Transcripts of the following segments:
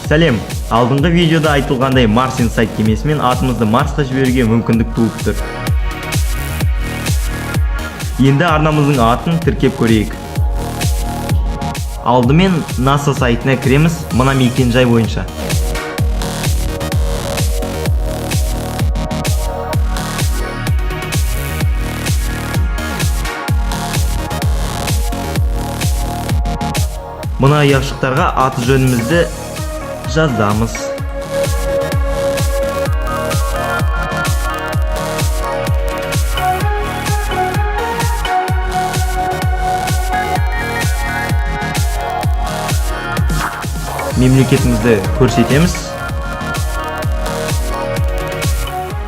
Сәлем, алдыңғы видеода айтылғандай Mars Insight кемесімен атымызды Марсқа жіберуге мүмкіндік туып тұр. Енді арнамыздың атын тіркеп көрейік. Алдымен NASA сайтына кіреміз, мына мекен-жай бойынша. Мына ұяшықтарға аты жөнімізді жазамыз. Мемлекетімізді көрсетеміз.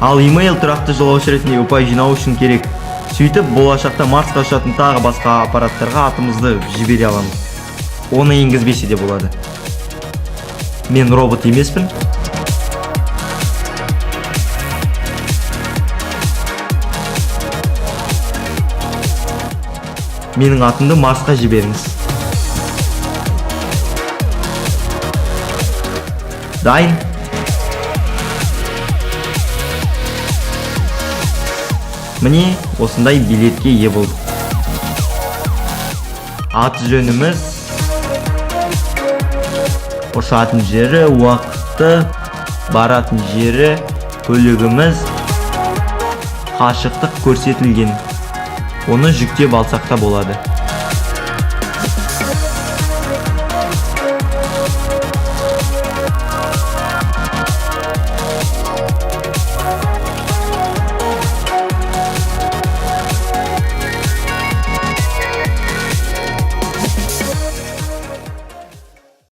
Ал email тұрақты жолаушы ретінде ұпай жинау үшін керек. Сөйтіп, болашақта Марсқа ұшатын тағы басқа аппараттарға атымызды жібере аламыз. Оны енгізбесе де болады. Мен робот емеспін. Менің атымды Марсқа жіберіңіз. Дайын. Міне, осындай билетке ие болдық. Аты жөніміз, ұшатын жері, уақыты, баратын жері, көлігіміз, қашықтық көрсетілген. Оны жүктеп алсақ та болады.